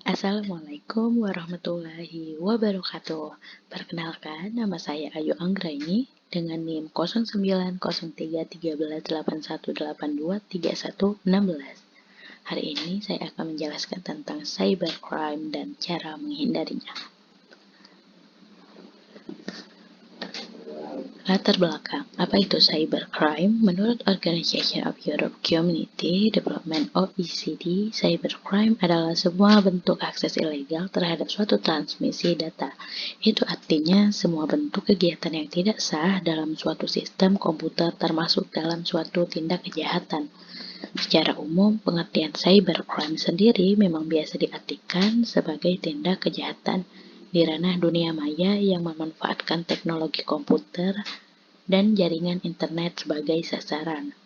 Assalamualaikum warahmatullahi wabarakatuh. Perkenalkan, nama saya Ayu Anggraini dengan NIM 09931381823116. Hari ini saya akan menjelaskan tentang cybercrime dan cara menghindarinya. Latar belakang, apa itu cybercrime? Menurut Organization of Europe Community Development (OECD), cybercrime adalah semua bentuk akses ilegal terhadap suatu transmisi data. Itu artinya semua bentuk kegiatan yang tidak sah dalam suatu sistem komputer termasuk dalam suatu tindak kejahatan. Secara umum, pengertian cybercrime sendiri memang biasa diartikan sebagai tindak kejahatan di ranah dunia maya yang memanfaatkan teknologi komputer dan jaringan internet sebagai sasaran.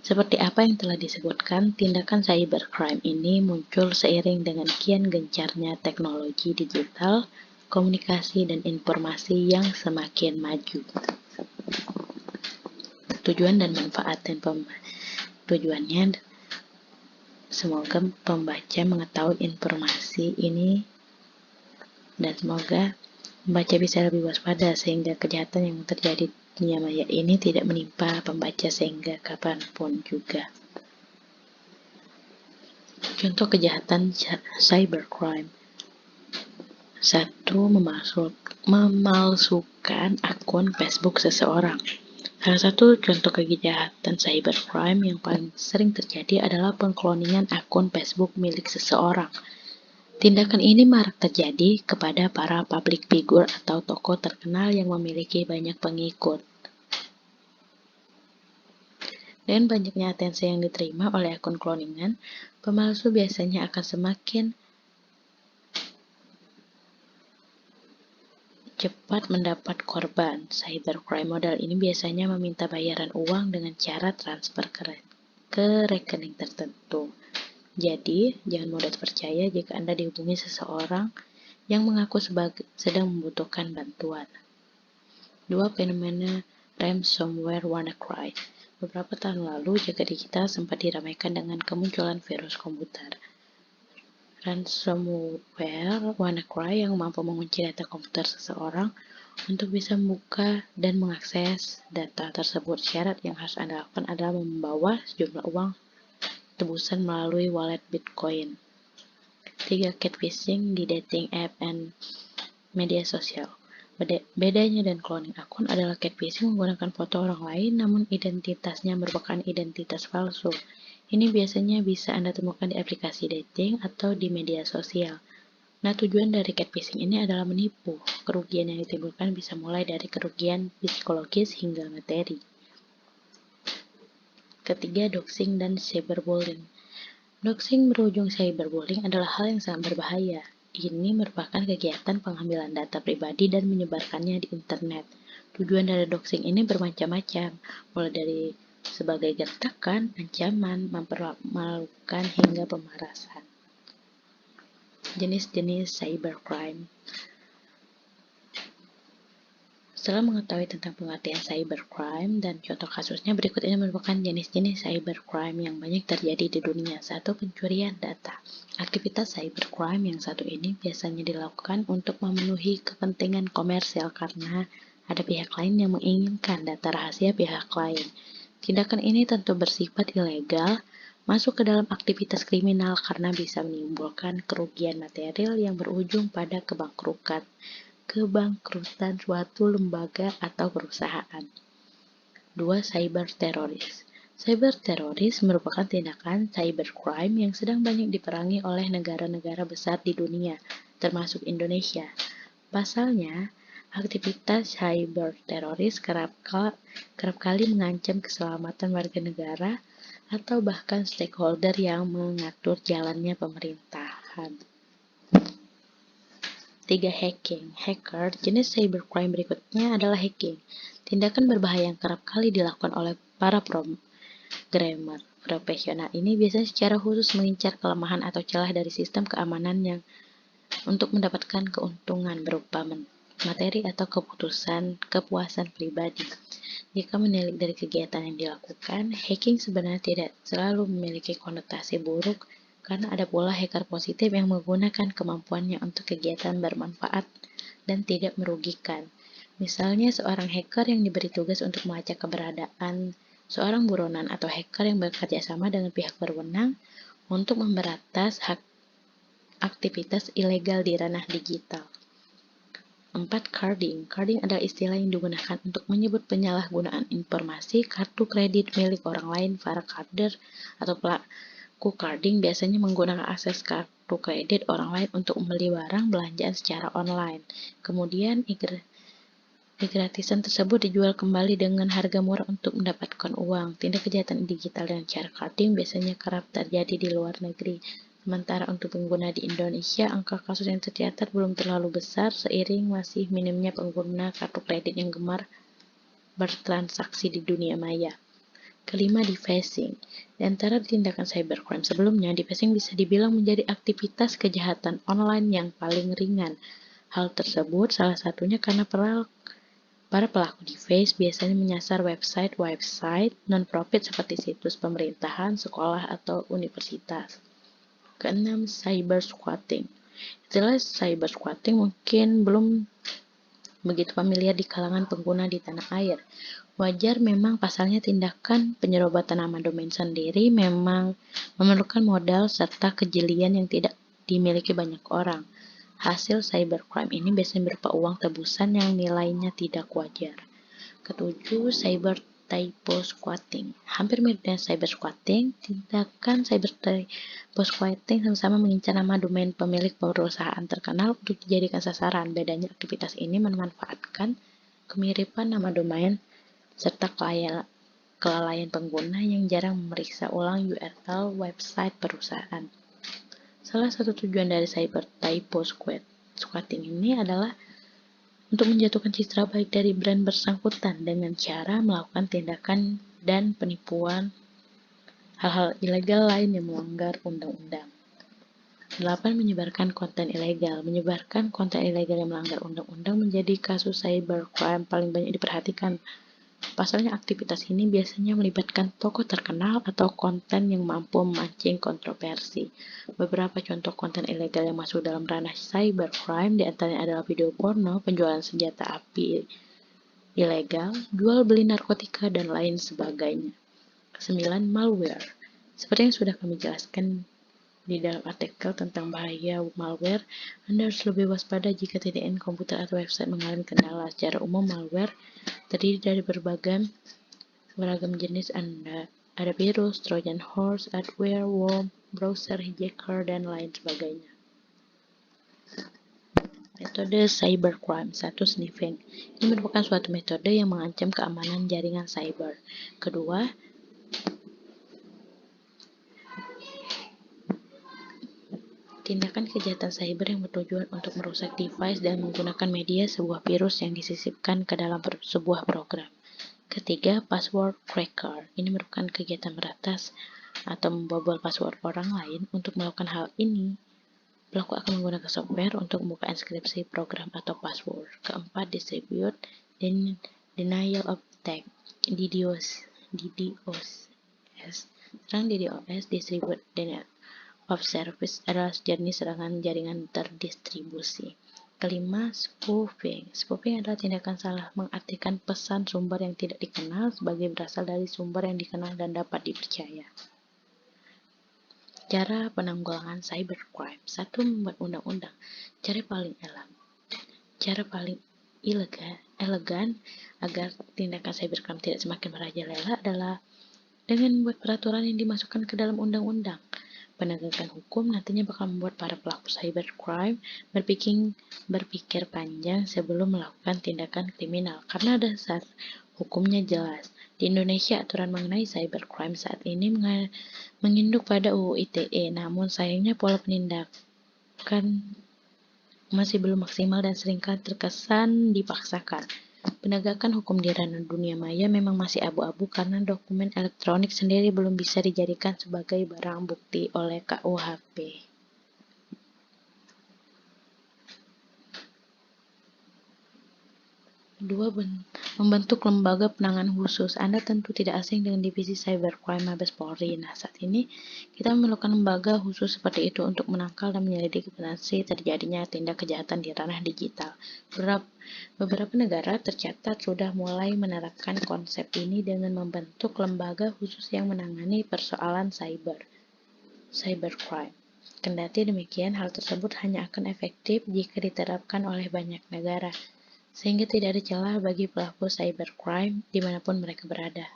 Seperti apa yang telah disebutkan, tindakan cybercrime ini muncul seiring dengan kian gencarnya teknologi digital, komunikasi, dan informasi yang semakin maju. Tujuan dan manfaat tujuannya semoga pembaca mengetahui informasi ini dan semoga pembaca bisa lebih waspada sehingga kejahatan yang terjadi di dunia maya ini tidak menimpa pembaca sehingga kapanpun juga. Contoh kejahatan cybercrime. 1. Memalsukan akun Facebook seseorang. Salah satu contoh kejahatan cybercrime yang paling sering terjadi adalah pengkloningan akun Facebook milik seseorang. Tindakan ini marak terjadi kepada para public figure atau tokoh terkenal yang memiliki banyak pengikut. Dengan banyaknya atensi yang diterima oleh akun cloningan, pemalsu biasanya akan semakin cepat mendapat korban. Cybercrime model ini biasanya meminta bayaran uang dengan cara transfer ke rekening tertentu. Jadi, jangan mudah percaya jika Anda dihubungi seseorang yang mengaku sedang membutuhkan bantuan. 2. Fenomena ransomware WannaCry. Beberapa tahun lalu, jagat digital sempat diramaikan dengan kemunculan virus komputer. Ransomware WannaCry yang mampu mengunci data komputer seseorang untuk bisa membuka dan mengakses data tersebut. Syarat yang harus Anda lakukan adalah membawa sejumlah uang tebusan melalui wallet Bitcoin. 3. Catfishing di dating app and media sosial. Bedanya dan cloning akun adalah catfishing menggunakan foto orang lain namun identitasnya merupakan identitas palsu. Ini biasanya bisa Anda temukan di aplikasi dating atau di media sosial. Nah, tujuan dari catfishing ini adalah menipu. Kerugian yang ditimbulkan bisa mulai dari kerugian psikologis hingga materi. Ketiga, doxing dan cyberbullying. Doxing berujung cyberbullying adalah hal yang sangat berbahaya. Ini merupakan kegiatan pengambilan data pribadi dan menyebarkannya di internet. Tujuan dari doxing ini bermacam-macam, mulai dari sebagai gertakan, ancaman, mempermalukan, hingga pemerasan. Jenis-jenis cybercrime. Setelah mengetahui tentang pengertian cybercrime dan contoh kasusnya, berikut ini merupakan jenis-jenis cybercrime yang banyak terjadi di dunia. 1. Pencurian data. Aktivitas cybercrime yang satu ini biasanya dilakukan untuk memenuhi kepentingan komersial karena ada pihak lain yang menginginkan data rahasia pihak lain. Tindakan ini tentu bersifat ilegal, masuk ke dalam aktivitas kriminal karena bisa menimbulkan kerugian material yang berujung pada kebangkrutan suatu lembaga atau perusahaan. 2. Cyberteroris. Cyberteroris merupakan tindakan cybercrime yang sedang banyak diperangi oleh negara-negara besar di dunia, termasuk Indonesia. Pasalnya, aktivitas cyberteroris kerap kali mengancam keselamatan warga negara atau bahkan stakeholder yang mengatur jalannya pemerintahan. 3. Hacking. Hacker. Jenis cybercrime berikutnya adalah hacking. Tindakan berbahaya yang kerap kali dilakukan oleh para programmer profesional ini biasanya secara khusus mengincar kelemahan atau celah dari sistem keamanan yang untuk mendapatkan keuntungan berupa materi atau kepuasan pribadi. Jika menilik dari kegiatan yang dilakukan, hacking sebenarnya tidak selalu memiliki konotasi buruk karena ada pula hacker positif yang menggunakan kemampuannya untuk kegiatan bermanfaat dan tidak merugikan. Misalnya seorang hacker yang diberi tugas untuk melacak keberadaan seorang buronan atau hacker yang bekerja sama dengan pihak berwenang untuk memberantas aktivitas ilegal di ranah digital. 4. Carding. Carding adalah istilah yang digunakan untuk menyebut penyalahgunaan informasi kartu kredit milik orang lain. Para carder atau pelaku carding biasanya menggunakan akses kartu kredit orang lain untuk membeli barang belanjaan secara online. Kemudian, gratisan tersebut dijual kembali dengan harga murah untuk mendapatkan uang. Tindak kejahatan digital dengan cara carding biasanya kerap terjadi di luar negeri. Sementara untuk pengguna di Indonesia, angka kasus yang tercatat belum terlalu besar seiring masih minimnya pengguna kartu kredit yang gemar bertransaksi di dunia maya. Kelima, defacing. Di antara tindakan cybercrime sebelumnya, defacing bisa dibilang menjadi aktivitas kejahatan online yang paling ringan. Hal tersebut salah satunya karena para pelaku deface biasanya menyasar website non-profit seperti situs pemerintahan, sekolah, atau universitas. Keenam, cyber squatting. Istilah cyber squatting mungkin belum begitu familiar di kalangan pengguna di tanah air. Wajar memang pasalnya tindakan penyerobatan nama domain sendiri memang memerlukan modal serta kejelian yang tidak dimiliki banyak orang. Hasil cybercrime ini biasanya berupa uang tebusan yang nilainya tidak wajar. Ketujuh, cyber typo squatting. Hampir mirip dengan cyber squatting, tindakan cyber typo squatting sama-sama mengincar nama domain pemilik perusahaan terkenal untuk dijadikan sasaran. Bedanya aktivitas ini memanfaatkan kemiripan nama domain serta kelalaian pengguna yang jarang memeriksa ulang URL website perusahaan. Salah satu tujuan dari cyber typo squatting ini adalah untuk menjatuhkan citra baik dari brand bersangkutan dengan cara melakukan tindakan dan penipuan hal-hal ilegal lain yang melanggar undang-undang. 8. Menyebarkan konten ilegal. Menyebarkan konten ilegal yang melanggar undang-undang menjadi kasus cybercrime paling banyak diperhatikan. Pasalnya aktivitas ini biasanya melibatkan tokoh terkenal atau konten yang mampu memancing kontroversi. Beberapa contoh konten ilegal yang masuk dalam ranah cybercrime diantaranya adalah video porno, penjualan senjata api ilegal, jual beli narkotika, dan lain sebagainya. 9. Malware. Seperti yang sudah kami jelaskan di dalam artikel tentang bahaya malware, Anda harus lebih waspada jika TDN komputer atau website mengalami kendala. Secara umum, malware terdiri dari beragam jenis. Ada virus, trojan horse, adware, worm, browser hijacker, dan lain sebagainya. Metode cybercrime. 1. Sniffing. Ini merupakan suatu metode yang mengancam keamanan jaringan cyber. Kedua, tindakan kejahatan cyber yang bertujuan untuk merusak device dan menggunakan media sebuah virus yang disisipkan ke dalam sebuah program. Ketiga, password cracker. Ini merupakan kegiatan meretas atau membobol password orang lain. Untuk melakukan hal ini, pelaku akan menggunakan software untuk membuka enkripsi program atau password. Keempat, distribute denial of attack. DDoS. Serang DDoS, distribute denial of service, adalah jenis serangan jaringan terdistribusi. Kelima, spoofing. Spoofing adalah tindakan salah mengartikan pesan sumber yang tidak dikenal sebagai berasal dari sumber yang dikenal dan dapat dipercaya. Cara penanggulangan cybercrime. 1. Membuat undang-undang. Cara paling elegan agar tindakan cybercrime tidak semakin merajalela adalah dengan membuat peraturan yang dimasukkan ke dalam undang-undang. Penegakan hukum nantinya bakal membuat para pelaku cybercrime berpikir panjang sebelum melakukan tindakan kriminal karena dasar hukumnya jelas. Di Indonesia, aturan mengenai cybercrime saat ini menginduk pada UU ITE, namun sayangnya pola penindakan masih belum maksimal dan seringkali terkesan dipaksakan. Penegakan hukum di ranah dunia maya memang masih abu-abu karena dokumen elektronik sendiri belum bisa dijadikan sebagai barang bukti oleh KUHP. Kedua, membentuk lembaga penanganan khusus. Anda tentu tidak asing dengan divisi cybercrime Mabes Polri. Nah, saat ini kita memerlukan lembaga khusus seperti itu untuk menangkal dan menyelidiki potensi terjadinya tindak kejahatan di ranah digital. Beberapa negara tercatat sudah mulai menerapkan konsep ini dengan membentuk lembaga khusus yang menangani persoalan cybercrime. Kendati demikian, hal tersebut hanya akan efektif jika diterapkan oleh banyak negara, sehingga tidak ada celah bagi pelaku cybercrime dimanapun mereka berada.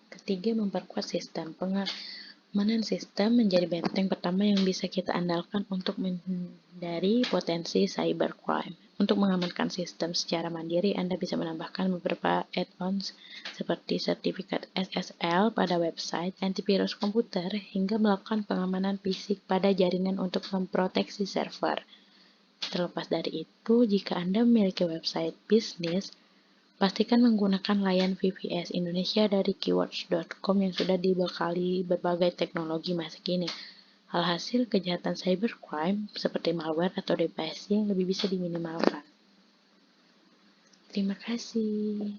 Ketiga, memperkuat sistem. Pengamanan sistem menjadi benteng pertama yang bisa kita andalkan untuk menghindari potensi cybercrime. Untuk mengamankan sistem secara mandiri, Anda bisa menambahkan beberapa add-ons seperti sertifikat SSL pada website, antivirus komputer, hingga melakukan pengamanan fisik pada jaringan untuk memproteksi server. Terlepas dari itu, jika Anda memiliki website bisnis, pastikan menggunakan layanan VPS Indonesia dari keywords.com yang sudah dibekali berbagai teknologi masa kini. Alhasil, kejahatan cybercrime seperti malware atau dephishing lebih bisa diminimalkan. Terima kasih.